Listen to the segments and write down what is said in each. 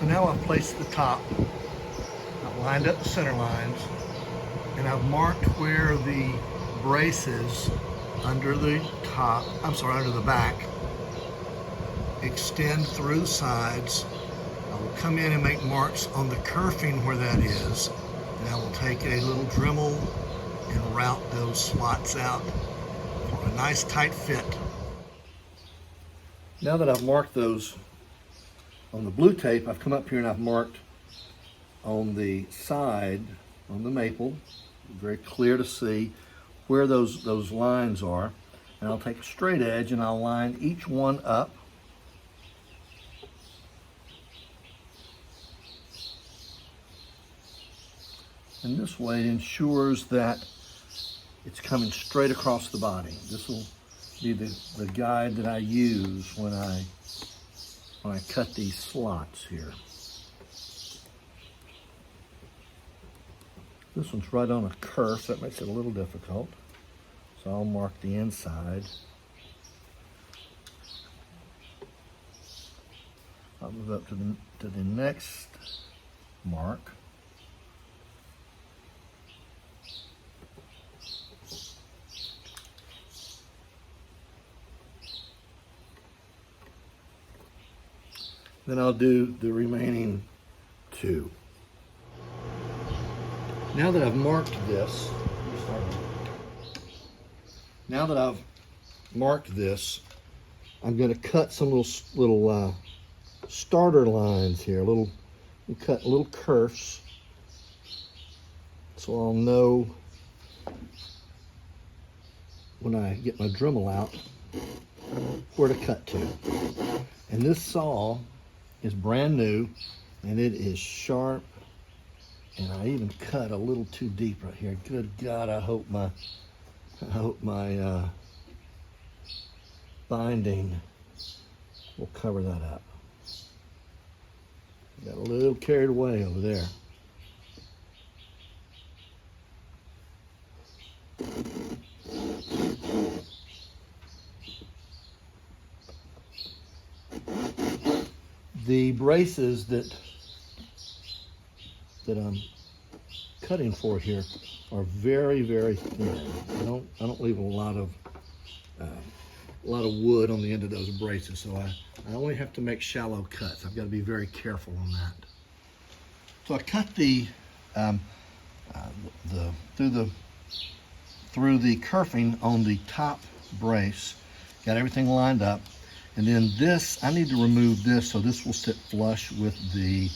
So now I've placed the top, I've lined up the center lines, and I've marked where the braces under the top, under the back, extend through the sides. I will come in and make marks on the kerfing where that is, and I will take a little Dremel and route those slots out for a nice tight fit. Now that I've marked those on the blue tape, I've come up here and I've marked on the side, on the maple, very clear to see where those lines are. And I'll take a straight edge and I'll line each one up. And this way ensures that it's coming straight across the body. This will be the guide that I use when I cut these slots here. This one's right on a kerf, so that makes it a little difficult. So I'll mark the inside. I'll move up to the next mark. Then I'll do the remaining two. Now that I've marked this, I'm going to cut some little starter lines here. Cut little kerfs, so I'll know when I get my Dremel out where to cut to. And this saw is brand new, and it is sharp. And I even cut a little too deep right here. Good God, I hope my binding will cover that up. Got a little carried away over there. The braces that I'm cutting for here are very, very thin. I don't leave a lot of wood on the end of those braces, so I only have to make shallow cuts. I've got to be very careful on that. So I cut through the kerfing on the top brace, got everything lined up, and then this I need to remove this so this will sit flush with the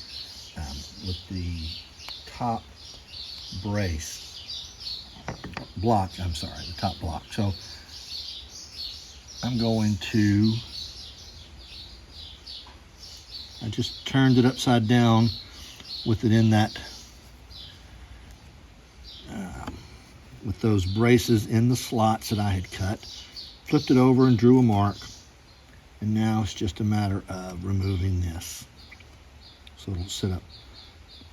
top brace block. The top block. So I'm going to, I just turned it upside down with it in that, with those braces in the slots that I had cut, flipped it over and drew a mark, and now it's just a matter of removing this so it'll sit up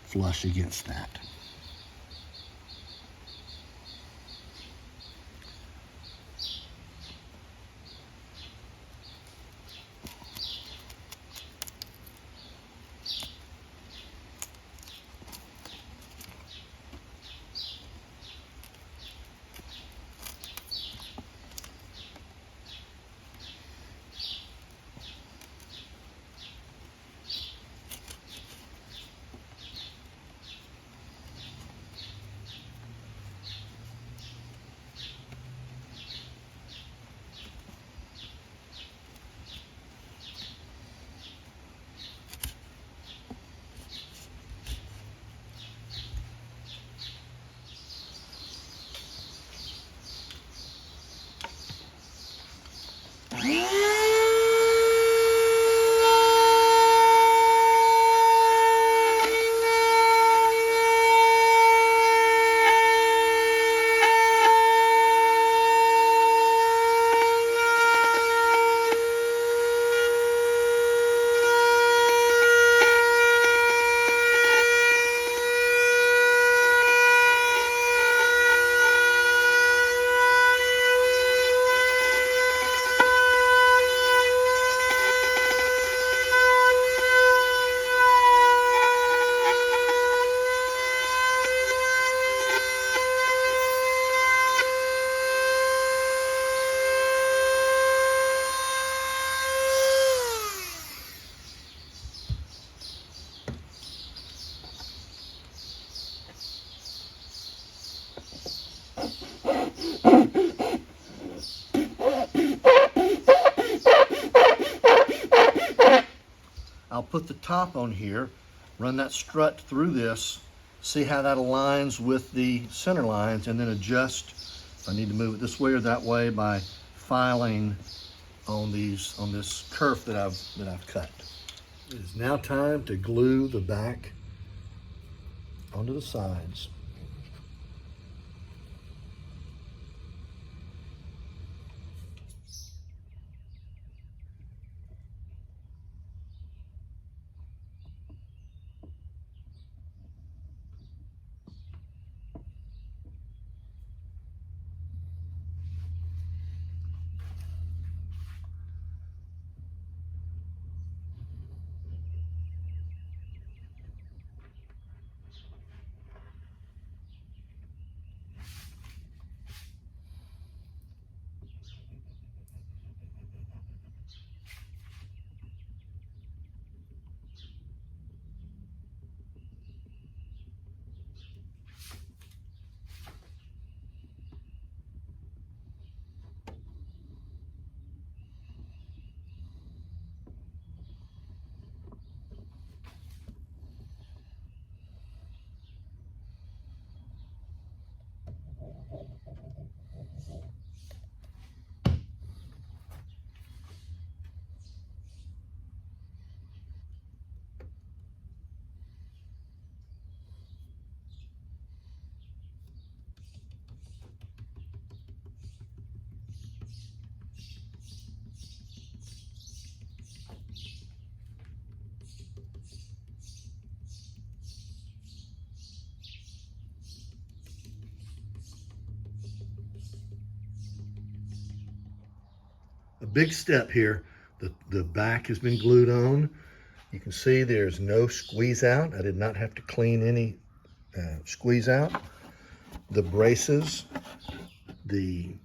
flush against that. put the top on here, run that strut through this, see how that aligns with the center lines, and then adjust if I need to move it this way or that way by filing on this kerf that I've cut. It is now time to glue the back onto the sides. A big step here. The back has been glued on. You can see there's no squeeze out. I did not have to clean any squeeze out. The braces, the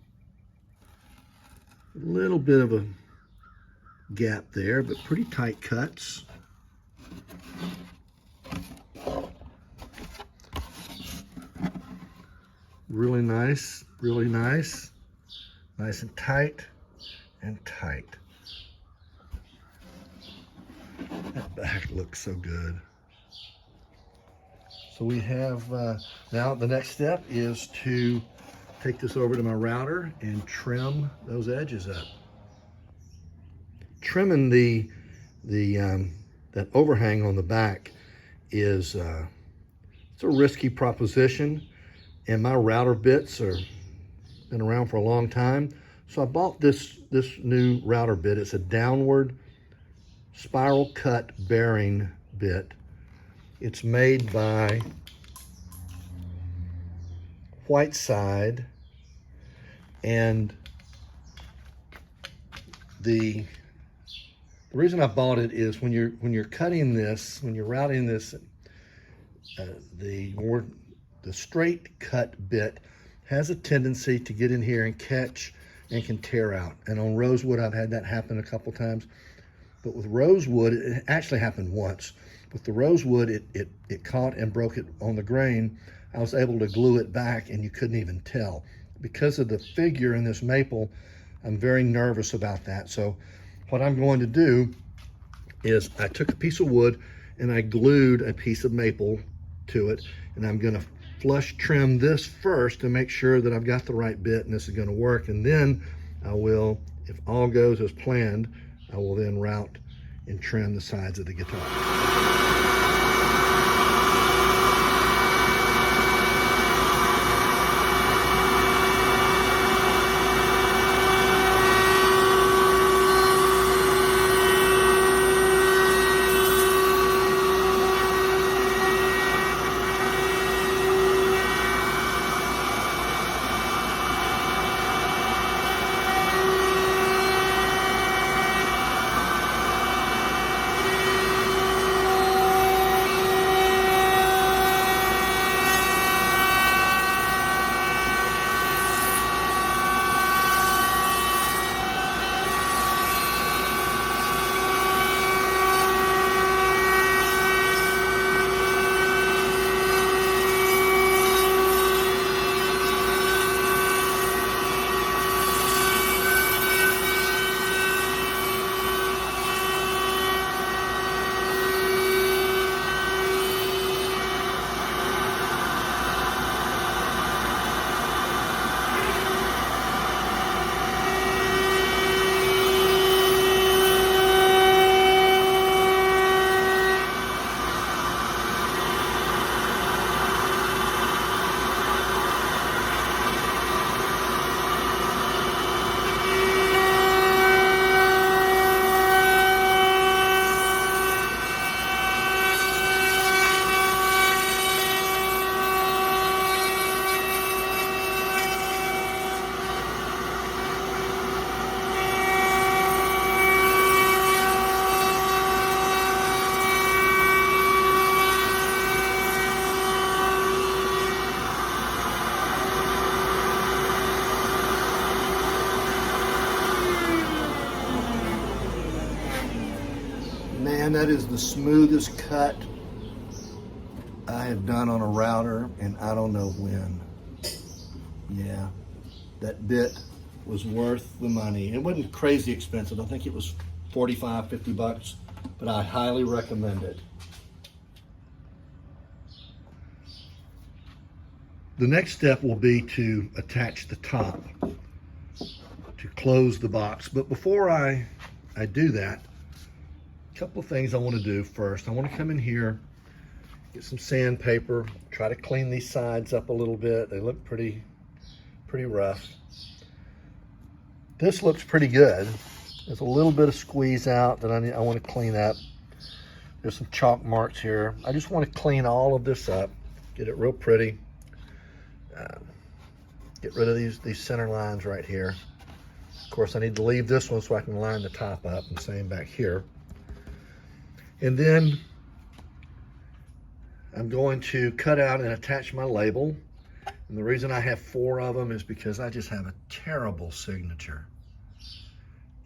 little bit of a gap there, but pretty tight cuts. Really nice, really nice. Nice and tight. And tight. That back looks so good. So we have, now the next step is to take this over to my router and trim those edges up. Trimming that overhang on the back is it's a risky proposition, and my router bits are been around for a long time. So I bought this new router bit. It's a downward spiral cut bearing bit. It's made by Whiteside, and the reason I bought it is when you're cutting this, when you're routing this, the straight cut bit has a tendency to get in here and catch and can tear out. And on rosewood, I've had that happen a couple times. But with rosewood, it actually happened once. With the rosewood, it caught and broke it on the grain. I was able to glue it back and you couldn't even tell. Because of the figure in this maple, I'm very nervous about that. So what I'm going to do is I took a piece of wood and I glued a piece of maple to it, and I'm gonna flush trim this first to make sure that I've got the right bit and this is gonna work. And then I will, if all goes as planned, I will then route and trim the sides of the guitar. Man, that is the smoothest cut I have done on a router, and I don't know when. Yeah, that bit was worth the money. It wasn't crazy expensive. I think it was 45, 50 bucks, but I highly recommend it. The next step will be to attach the top to close the box. But before I do that, a couple of things I want to do first. I want to come in here, get some sandpaper, try to clean these sides up a little bit. They look pretty rough. This looks pretty good. There's a little bit of squeeze out that I want to clean up. There's some chalk marks here. I just want to clean all of this up, get it real pretty. Get rid of these center lines right here. Of course, I need to leave this one so I can line the top up, and same back here. And then I'm going to cut out and attach my label. And the reason I have 4 of them is because I just have a terrible signature.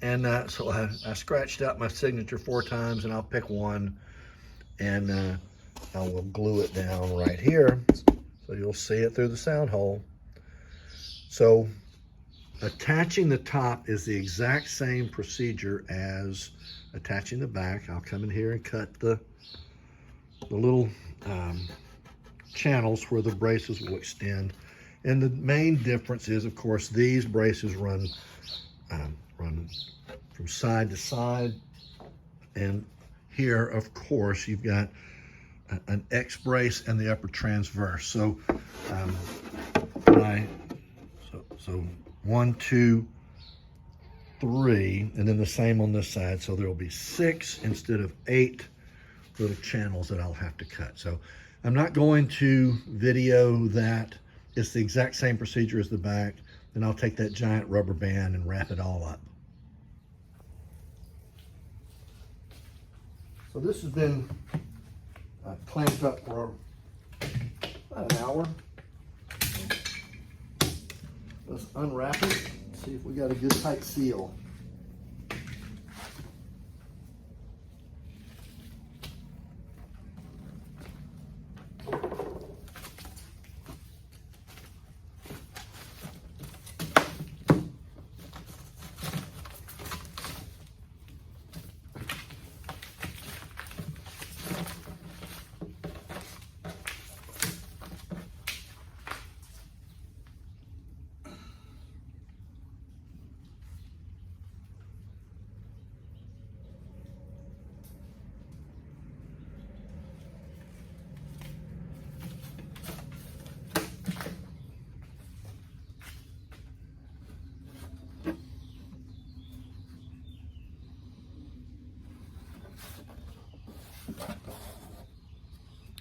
And so I scratched out my signature 4 times, and I'll pick one, and I will glue it down right here so you'll see it through the sound hole. So attaching the top is the exact same procedure as attaching the back. I'll come in here and cut the little channels where the braces will extend. And the main difference is, of course, these braces run from side to side. And here, of course, you've got an X brace and the upper transverse. So, so 1, 2, 3, and then the same on this side. So there will be 6 instead of 8 little channels that I'll have to cut. So I'm not going to video that. It's the exact same procedure as the back. Then I'll take that giant rubber band and wrap it all up. So this has been clamped up for about an hour. Let's unwrap it, see if we got a good tight seal.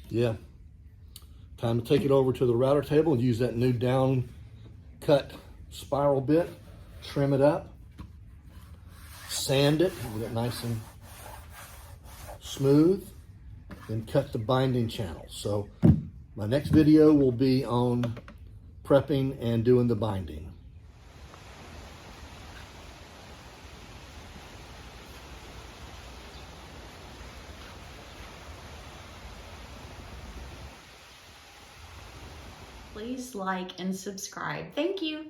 Yeah, time to take it over to the router table and use that new down cut spiral bit, trim it up, sand it, get it nice and smooth, then cut the binding channels. So my next video will be on prepping and doing the binding. Please like and subscribe. Thank you.